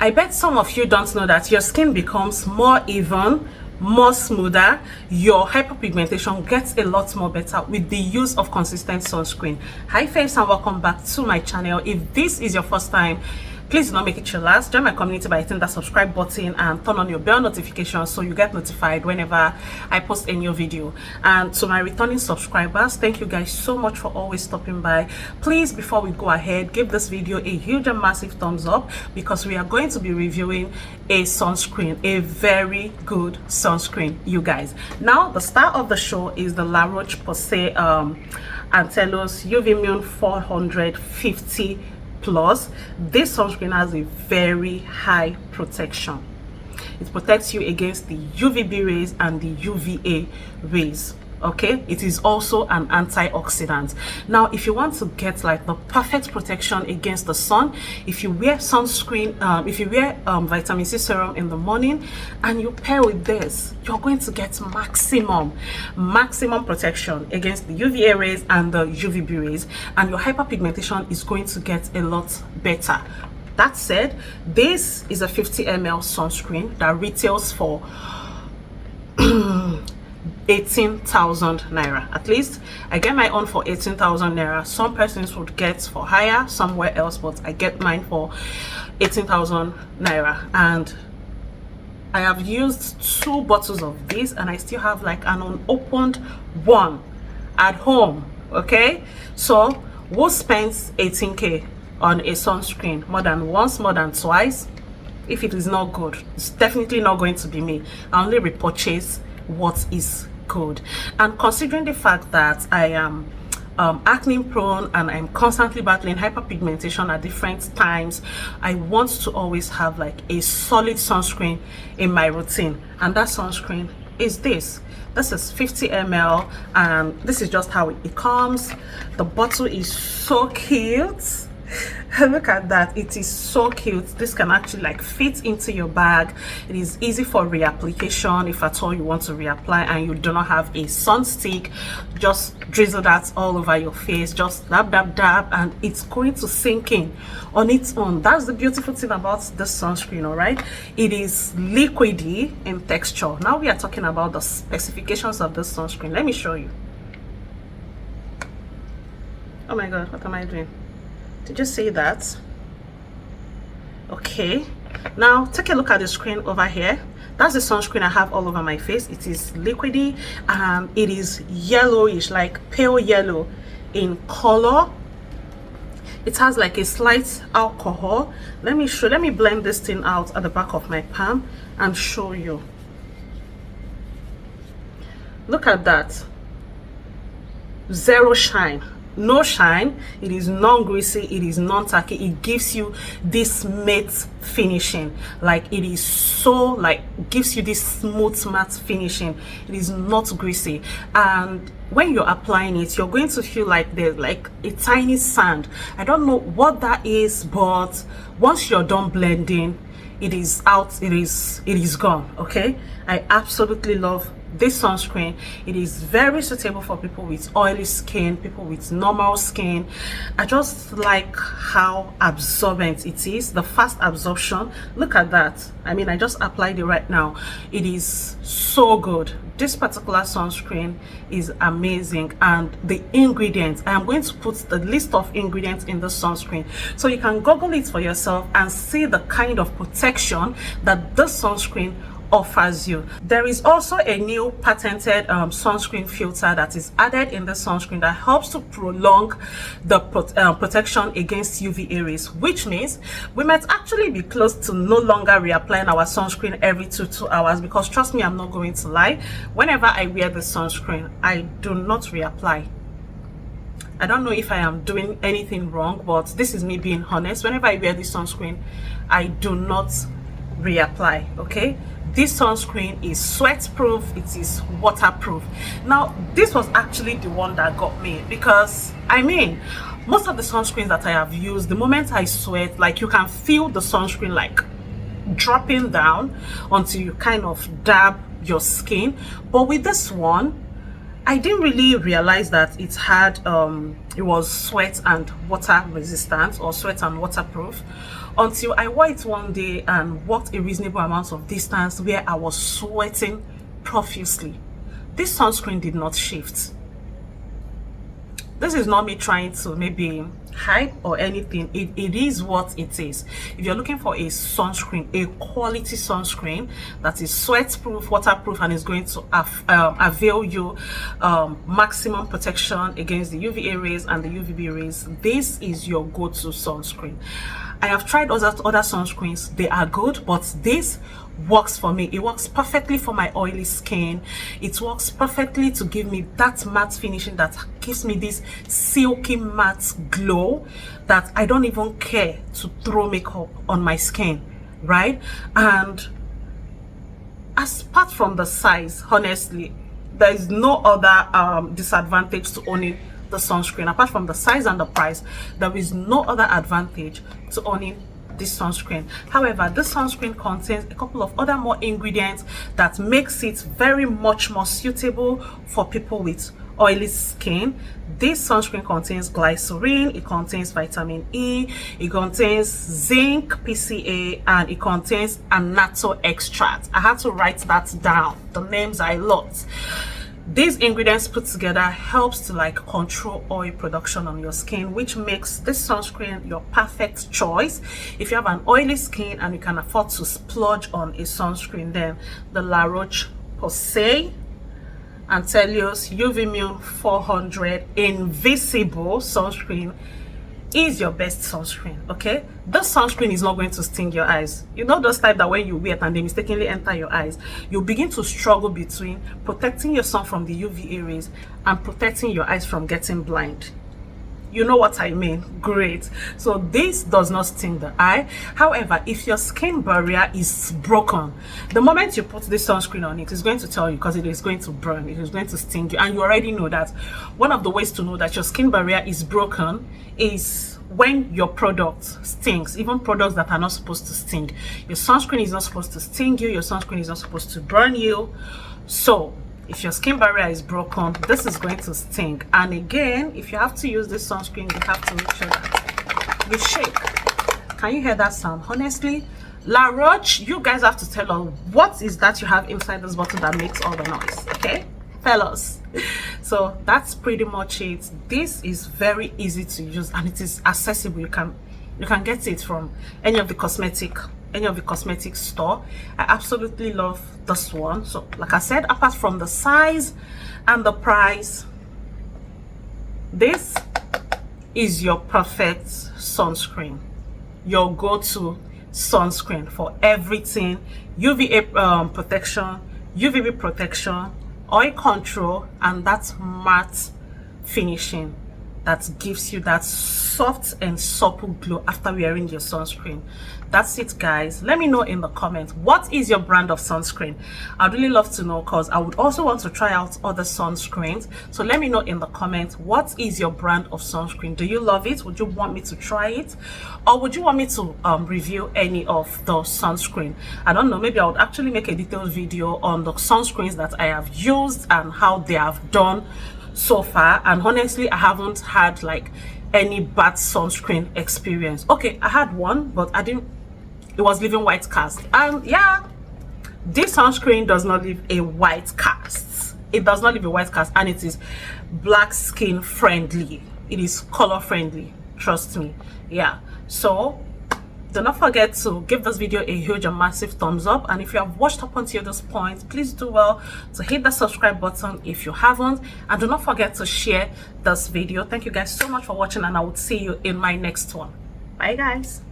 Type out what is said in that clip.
I bet some of you don't know that your skin becomes more even, more smoother, your hyperpigmentation gets a lot more better with the use of consistent sunscreen. Hi faves, and welcome back to my channel. If this is your first time, please do not make it your last. Join my community by hitting that subscribe button and turn on your bell notification so you get notified whenever I post a new video. And to my returning subscribers, thank you guys so much for always stopping by. Please, before we go ahead, give this video a huge and massive thumbs up because we are going to be reviewing a sunscreen, a very good sunscreen, you guys. Now, the star of the show is the Laroche Posay Anthelios Uvmune 450 plus. This sunscreen has a very high protection. It protects you against the UVB rays and the UVA rays. Okay, it is also an antioxidant. Now, if you want to get like the perfect protection against the sun, if you wear sunscreen, if you wear vitamin C serum in the morning and you pair with this, you're going to get maximum protection against the UVA rays and the UVB rays, and your hyperpigmentation is going to get a lot better. That said, this is a 50 ml sunscreen that retails for 18,000 naira. At least I get my own for 18,000 naira. Some persons would get for higher somewhere else, but I get mine for 18,000 naira. And I have used 2 bottles of this and I still have like an unopened one at home. Okay, so who spends 18k on a sunscreen more than once, more than twice? If it is not good, it's definitely not going to be me. I only repurchase what is good. And considering the fact that I am acne prone and I'm constantly battling hyperpigmentation at different times, I want to always have like a solid sunscreen in my routine, and that sunscreen is this. This is 50 ml and this is just how it comes. The bottle is so cute. Look at that, it is so cute. This can actually like fit into your bag. It is easy for reapplication if at all you want to reapply and you do not have a sun stick. Just drizzle that all over your face, just dab dab dab, and it's going to sink in on its own. That's the beautiful thing about this sunscreen. All right, it is liquidy in texture. Now we are talking about the specifications of this sunscreen. Let me show you. Oh my god, what am I doing? Did you see that? Okay, now take a look at the screen over here. That's the sunscreen I have all over my face. It is liquidy and it is yellowish, like pale yellow in color. It has like a slight alcohol. Let me blend this thing out at the back of my palm and show you. Look at that. Zero shine. No shine. It is non-greasy, it is non-tacky. It gives you this matte finishing, like it is so like gives you this smooth matte finishing. It is not greasy, and when you're applying it, you're going to feel like there's like a tiny sand. I don't know what that is, but once you're done blending, it is out, it is gone. Okay, I absolutely love this sunscreen. It is very suitable for people with oily skin, people with normal skin. I just like how absorbent it is, the fast absorption. Look at that. I mean, I just applied it right now. It is so good. This particular sunscreen is amazing, and the ingredients, I am going to put the list of ingredients in the sunscreen so you can Google it for yourself and see the kind of protection that this sunscreen offers you. There is also a new patented sunscreen filter that is added in the sunscreen that helps to prolong the protection against UVA rays, which means we might actually be close to no longer reapplying our sunscreen every 2 hours, because trust me, I'm not going to lie, whenever I wear the sunscreen, I do not reapply. I don't know if I am doing anything wrong, but this is me being honest. Whenever I wear this sunscreen, I do not reapply. Okay, this sunscreen is sweat proof, it is waterproof. Now, this was actually the one that got me, because I mean, most of the sunscreens that I have used, the moment I sweat, like you can feel the sunscreen like dropping down until you kind of dab your skin. But with this one, I didn't really realize that it had it was sweat and water resistant, or sweat and waterproof, until I wore it one day and walked a reasonable amount of distance where I was sweating profusely. This sunscreen did not shift. This is not me trying to maybe hype or anything. It is what it is. If you're looking for a sunscreen, a quality sunscreen that is sweat proof, waterproof, and is going to avail you maximum protection against the UVA rays and the UVB rays, this is your go-to sunscreen. I have tried other sunscreens. They are good, but this works for me. It works perfectly for my oily skin. It works perfectly to give me that matte finishing that gives me this silky matte glow that I don't even care to throw makeup on my skin, right? And apart from the size, honestly, there is no other disadvantage to owning the sunscreen. Apart from the size and the price, there is no other advantage to owning this sunscreen. However, this sunscreen contains a couple of other more ingredients that makes it very much more suitable for people with oily skin. This sunscreen contains glycerin, it contains vitamin E, it contains zinc, PCA, and it contains annatto extract. I had to write that down. The names are a lot. These ingredients put together helps to like control oil production on your skin, which makes this sunscreen your perfect choice. If you have an oily skin and you can afford to splurge on a sunscreen, then the Laroche Posay Anthelios Uvmune 400 Invisible sunscreen is your best sunscreen. Okay, this sunscreen is not going to sting your eyes. You know those type that when you wear it and they mistakenly enter your eyes, you begin to struggle between protecting your sun from the UVA rays and protecting your eyes from getting blind. You know what I mean? Great. So this does not sting the eye. However, if your skin barrier is broken, the moment you put this sunscreen on it, it's going to tell you, because it is going to burn, it is going to sting you, and you already know that. One of the ways to know that your skin barrier is broken is when your product stings, even products that are not supposed to sting. Your sunscreen is not supposed to sting you, your sunscreen is not supposed to burn you. So if your skin barrier is broken, this is going to sting. And again, if you have to use this sunscreen, you have to make sure that you shake. Can you hear that sound? Honestly, La Roche, you guys have to tell us what is that you have inside this bottle that makes all the noise, okay? Tell us. So that's pretty much it. This is very easy to use and it is accessible. You can get it from any of the cosmetic store. I absolutely love this one. So like I said, apart from the size and the price, this is your perfect sunscreen, your go-to sunscreen for everything: UVA protection, UVB protection, oil control, and that matte finishing that gives you that soft and supple glow after wearing your sunscreen. That's it, guys. Let me know in the comments, what is your brand of sunscreen? I'd really love to know, because I would also want to try out other sunscreens. So let me know in the comments, what is your brand of sunscreen? Do you love it? Would you want me to try it, or would you want me to review any of the sunscreen? I don't know, maybe I would actually make a detailed video on the sunscreens that I have used and how they have done so far. And honestly, I haven't had like any bad sunscreen experience. Okay, I had one, but it was leaving white cast, and yeah, this sunscreen does not leave a white cast. It does not leave a white cast, and it is black skin friendly. It is color friendly, trust me. Yeah, so do not forget to give this video a huge and massive thumbs up, and if you have watched up until this point, please do well to hit the subscribe button if you haven't, and do not forget to share this video. Thank you guys so much for watching, and I will see you in my next one. Bye guys.